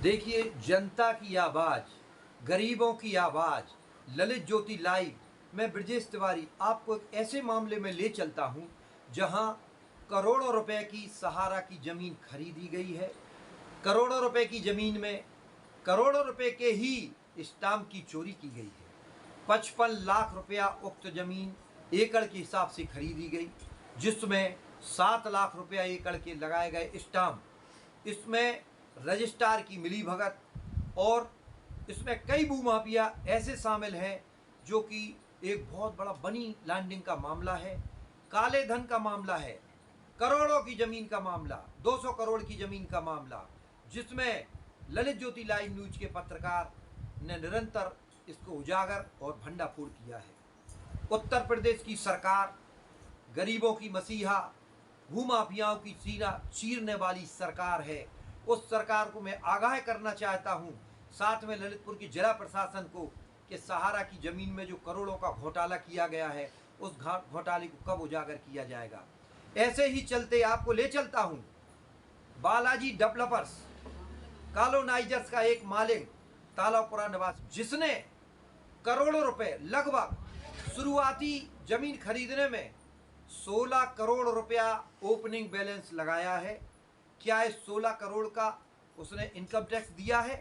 देखिए, जनता की आवाज़, गरीबों की आवाज़, ललित ज्योति लाइव। मैं ब्रजेश तिवारी आपको एक ऐसे मामले में ले चलता हूँ जहाँ करोड़ों रुपए की सहारा की ज़मीन खरीदी गई है। करोड़ों रुपए की ज़मीन में करोड़ों रुपए के ही स्टाम्प की चोरी की गई है। 55 लाख रुपया उक्त ज़मीन एकड़ के हिसाब से खरीदी गई, जिसमें 7 लाख रुपया एकड़ के लगाए गए स्टाम्प। इसमें रजिस्ट्रार की मिलीभगत और इसमें कई भूमाफिया ऐसे शामिल हैं जो कि एक बहुत बड़ा मनी लॉन्ड्रिंग का मामला है, काले धन का मामला है, करोड़ों की जमीन का मामला, 200 करोड़ की जमीन का मामला, जिसमें ललित ज्योति लाइव न्यूज के पत्रकार ने निरंतर इसको उजागर और भंडाफोड़ किया है। उत्तर प्रदेश की सरकार गरीबों की मसीहा, भूमाफियाओं की सीना चीरने वाली सरकार है। उस सरकार को मैं आगाह करना चाहता हूँ, साथ में ललितपुर की जिला प्रशासन को, कि सहारा की ज़मीन में जो करोड़ों का घोटाला किया गया है उस घोटाले को कब उजागर किया जाएगा। ऐसे ही चलते आपको ले चलता हूँ बालाजी डेवलपर्स कॉलोनाइजर्स का एक मालिक तालापुरा निवासी, जिसने करोड़ों रुपए लगभग शुरुआती जमीन खरीदने में 16 करोड़ रुपया ओपनिंग बैलेंस लगाया है। क्या इस 16 करोड़ का उसने इनकम टैक्स दिया है?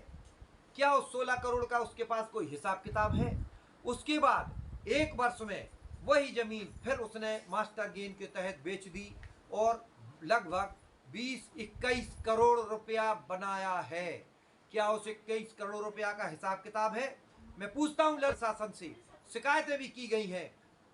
क्या उस 16 करोड़ का उसके पास कोई हिसाब किताब है? उसके बाद एक वर्ष में वही जमीन फिर उसने मास्टर गेन के तहत बेच दी और लगभग 20-21 करोड़ रुपया बनाया है। क्या उस 21 करोड़ रुपया का हिसाब किताब है? मैं पूछता हूं प्रशासन से। शिकायतें भी की गई हैं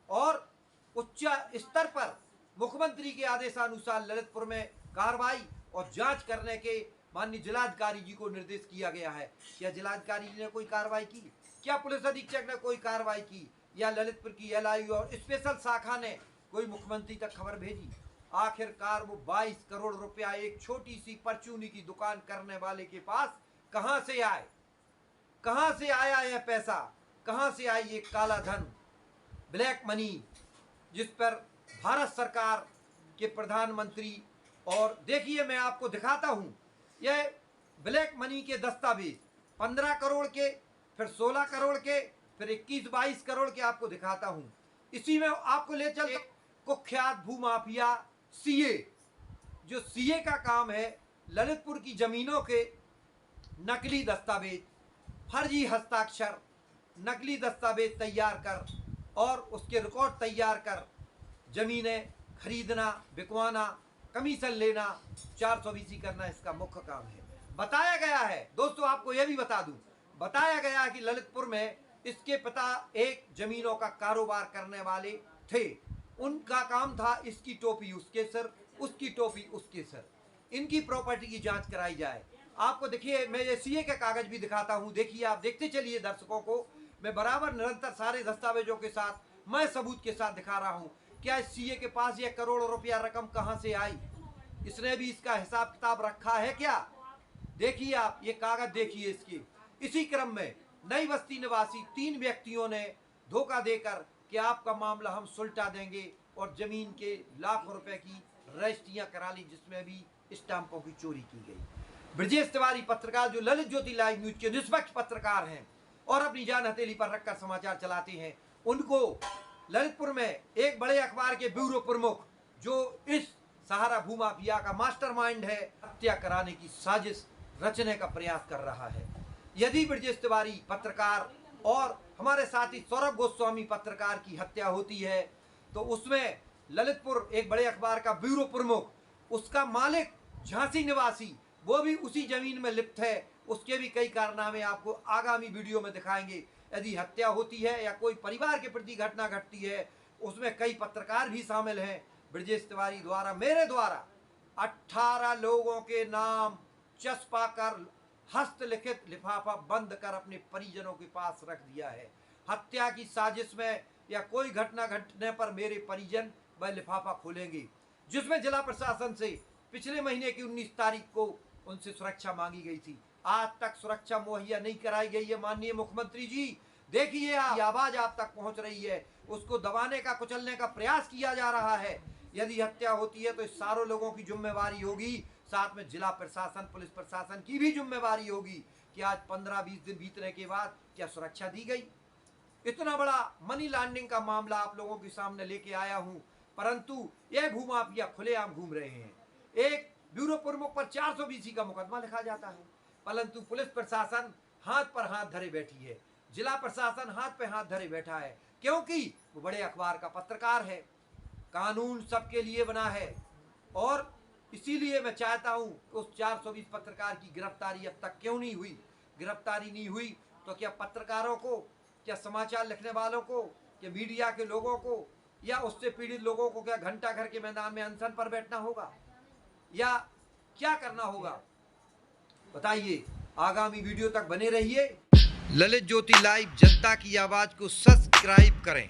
और उच्च स्तर पर मुख्यमंत्री के आदेशानुसार ललितपुर में कार्रवाई और जांच करने के माननीय जिलाधिकारी जी को निर्देश किया गया है। क्या जिलाधिकारी जी ने कोई कार्रवाई की? क्या पुलिस अधीक्षक ने कोई कार्रवाई की? या ललितपुर की एलआईयू और स्पेशल शाखा ने कोई मुख्यमंत्री तक खबर भेजी? आखिरकार वो 22 करोड़ रुपया एक छोटी सी परचूनी की दुकान करने वाले के पास कहां से आए? कहां से आया यह पैसा? कहां से आई ये काला धन, ब्लैक मनी, जिस पर भारत सरकार के प्रधानमंत्री, और देखिए मैं आपको दिखाता हूं यह ब्लैक मनी के दस्तावेज 15 करोड़ के, फिर 16 करोड़ के, फिर 21-22 करोड़ के आपको दिखाता हूं। इसी में आपको ले चल कुख्यात भूमाफिया सीए, जो सीए का काम है ललितपुर की जमीनों के नकली दस्तावेज, फर्जी हस्ताक्षर, नकली दस्तावेज तैयार कर और उसके रिकॉर्ड तैयार कर जमीनें खरीदना, बिकवाना, कमीशन लेना, 420 करना इसका मुख्य काम है। बताया गया है दोस्तों, आपको यह भी बता दूं, बताया गया है कि ललितपुर में इसके पिता एक जमीनों का कारोबार करने वाले थे। उनका काम था इसकी टोपी उसके सर, उसकी टोपी उसके सर। इनकी प्रॉपर्टी की जांच कराई जाए। आपको देखिए, मैं ये सीए के कागज भी दिखाता हूं, देखिए आप देखते चलिए दर्शकों को। मैं बराबर निरंतर सारे दस्तावेजों के साथ, मैं सबूत के साथ दिखा रहा हूं। क्या इस सीए के पास यह करोड़ों रुपया रकम कहां से आई? इसने भी इसका हिसाब किताब रखा है क्या? देखिए आप ये कागज देखिए इसके। इसी क्रम में नई बस्ती निवासी 3 व्यक्तियों ने धोखा देकर कि आपका मामला हम सुलटा देंगे और जमीन के लाखों रुपए की रजिस्ट्रियां करा ली, जिसमें भी स्टाम्पों की चोरी की गई। ब्रजेश तिवारी पत्रकार, जो ललित ज्योति लाइव न्यूज के निष्पक्ष पत्रकार हैं और अपनी जान हथेली पर रखकर समाचार चलाते हैं, उनको ललितपुर में एक बड़े अखबार के ब्यूरो प्रमुख, जो इस सहारा भूमाफिया का मास्टरमाइंड है, हत्या कराने की साजिश रचने का प्रयास कर रहा है। यदि ब्रजेश तिवारी पत्रकार और हमारे साथी सौरभ गोस्वामी पत्रकार की हत्या होती है तो उसमें ललितपुर एक बड़े अखबार का ब्यूरो प्रमुख, उसका मालिक झांसी निवासी, वो भी उसी जमीन में लिप्त है। उसके भी कई कारनामे आपको आगामी वीडियो में दिखाएंगे। यदि हत्या होती है या कोई परिवार के प्रति घटना घटती है, उसमें कई पत्रकार भी शामिल हैं। ब्रजेश तिवारी द्वारा, मेरे द्वारा 18 लोगों के नाम चस्पा कर हस्तलिखित लिफाफा बंद कर अपने परिजनों के पास रख दिया है। हत्या की साजिश में या कोई घटना घटने पर मेरे परिजन वह लिफाफा खोलेंगे, जिसमें जिला प्रशासन से पिछले महीने की 19 तारीख को उनसे सुरक्षा मांगी गई थी। आज तक सुरक्षा मुहैया नहीं कराई गई है। माननीय मुख्यमंत्री जी, देखिए आवाज आप तक पहुंच रही है, उसको दबाने का, कुचलने का प्रयास किया जा रहा है। यदि हत्या होती है तो सारों लोगों की जिम्मेवारी होगी, साथ में जिला प्रशासन, पुलिस प्रशासन की भी जिम्मेवारी होगी कि आज 15-20 दिन बीतने के बाद क्या सुरक्षा दी गई। इतना बड़ा मनी लॉन्ड्रिंग का मामला आप लोगों के सामने लेके आया हूं, परंतु यह भूमाफिया खुलेआम घूम रहे हैं। एक ब्यूरो प्रमुख पर 420 का मुकदमा लिखा जाता है, परंतु पुलिस प्रशासन हाथ पर हाथ धरे बैठी है, जिला प्रशासन हाथ पे हाथ धरे बैठा है, क्योंकि वो बड़े अखबार का पत्रकार है। कानून सबके लिए बना है और इसीलिए मैं चाहता हूं उस 420 पत्रकार की गिरफ्तारी अब तक क्यों नहीं हुई। गिरफ्तारी नहीं हुई तो क्या पत्रकारों को, क्या समाचार लिखने वालों को, क्या मीडिया के लोगों को या उससे पीड़ित लोगों को क्या घंटा घर के मैदान में अनशन पर बैठना होगा या क्या करना होगा, बताइए। आगामी वीडियो तक बने रहिए। ललित ज्योति लाइव जनता की आवाज को सब्सक्राइब करें।